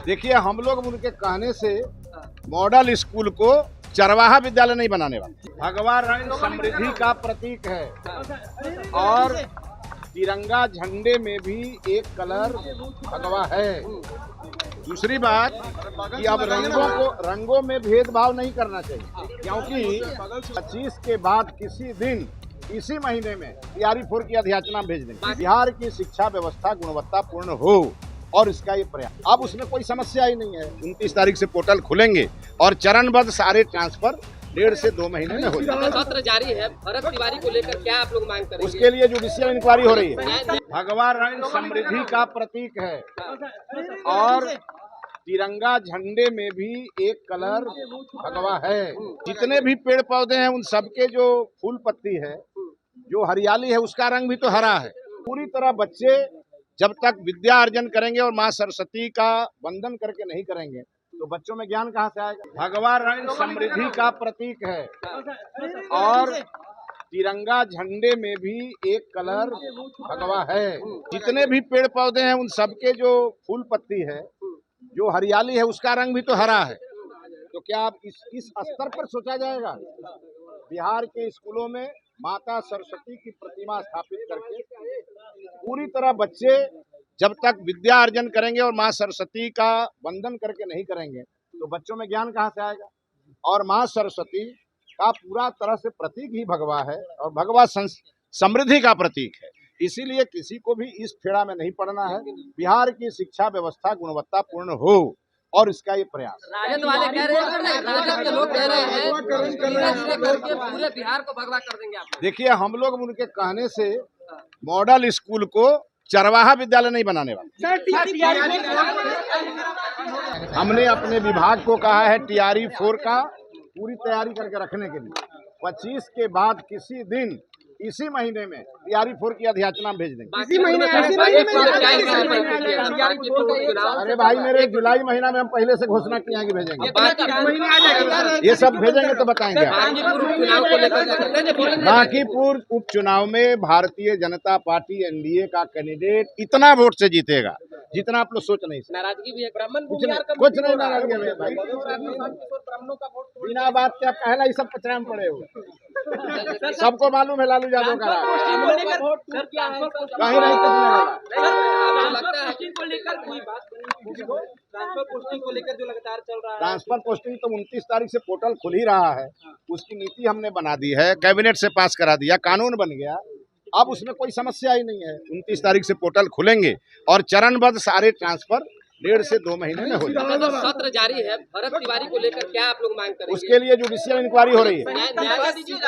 देखिए, हम लोग उनके कहने से मॉडल स्कूल को चरवाहा विद्यालय नहीं बनाने वाले। भगवा रंग समृद्धि का प्रतीक है और तिरंगा झंडे में भी एक कलर भगवा है। दूसरी बात कि अब रंगों में भेदभाव नहीं करना चाहिए, क्योंकि 25 के बाद किसी दिन इसी महीने में तैयारी 4 की अधियाचना भेज देंगे। बिहार की शिक्षा व्यवस्था गुणवत्तापूर्ण हो और इसका ये प्रयास, अब उसमें कोई समस्या ही नहीं है। 29 तारीख से पोर्टल खुलेंगे और चरणबद्ध सारे ट्रांसफर 1.5 से 2 महीने में हो जाएगा। सत्र जारी है, भरत तिवारी को लेकर क्या आप लोग मांग करेंगे? उसके लिए जुडिशियल इंक्वायरी हो रही है। भगवा रंग समृद्धि का प्रतीक है और तिरंगा झंडे में भी एक कलर भगवा है। जितने भी पेड़ पौधे हैं उन सबके जो फूल पत्ती है, जो हरियाली है, उसका रंग भी तो हरा है। पूरी तरह बच्चे जब तक विद्या अर्जन करेंगे और माँ सरस्वती का वंदन करके नहीं करेंगे तो बच्चों में ज्ञान कहाँ से आएगा। भगवा रंग समृद्धि का प्रतीक है और तिरंगा झंडे में भी एक कलर भगवा है। जितने भी पेड़ पौधे हैं उन सबके जो फूल पत्ती है, जो हरियाली है, उसका रंग भी तो हरा है। तो क्या आप इस स्तर पर सोचा जाएगा? बिहार के स्कूलों में माता सरस्वती की प्रतिमा स्थापित करके पूरी तरह बच्चे जब तक विद्या अर्जन करेंगे और माँ सरस्वती का वंदन करके नहीं करेंगे तो बच्चों में ज्ञान कहाँ से आएगा। और माँ सरस्वती का पूरा तरह से प्रतीक ही भगवा है और भगवा समृद्धि का प्रतीक है। इसीलिए किसी को भी इस फेरा में नहीं पड़ना है। बिहार की शिक्षा व्यवस्था गुणवत्तापूर्ण हो और इसका ये प्रयास। राजद वाले कह रहे हैं, राजद के लोग कह रहे हैं करके पूरे बिहार को भगवा कर देंगे आप। देखिए, हम लोग उनके कहने से मॉडल स्कूल को चरवाहा विद्यालय नहीं बनाने वाले। हमने अपने विभाग को कहा है टीआरई 4 का पूरी तैयारी करके रखने के लिए 25 के बाद किसी दिन इसी महीने में तैयारी 4 की अधियाचना भेज देंगे। इसी महीने अरे भाई मेरे, जुलाई महीना में हम पहले से घोषणा किए हैं कि भेजेंगे। ये सब भेजेंगे तो बताएंगे। बांकीपुर उपचुनाव में भारतीय जनता पार्टी एनडीए का कैंडिडेट इतना वोट से जीतेगा जितना आप लोग सोच नहीं सकते। नाराजगी भी है, ब्राह्मण कुछ नहीं नाराजगी है भाई। बिना बात के आप कहना ये सब पचड़ा में पड़े हो। सबको मालूम है लालू यादव का कहीं नहीं टिकने वाला। ट्रांसफर पोस्टिंग तो 29 तारीख से पोर्टल खुल ही रहा है। उसकी नीति हमने बना दी है, कैबिनेट से पास करा दिया, कानून बन गया। अब उसमें कोई समस्या ही नहीं है। 29 तारीख से पोर्टल खुलेंगे और चरणबद्ध सारे ट्रांसफर 1.5 से 2 महीने में हो जाएगा। सत्र जारी है, भरत तिवारी को लेकर क्या आप लोग मांग करेंगे? उसके लिए जुडिशियल इंक्वायरी हो रही है।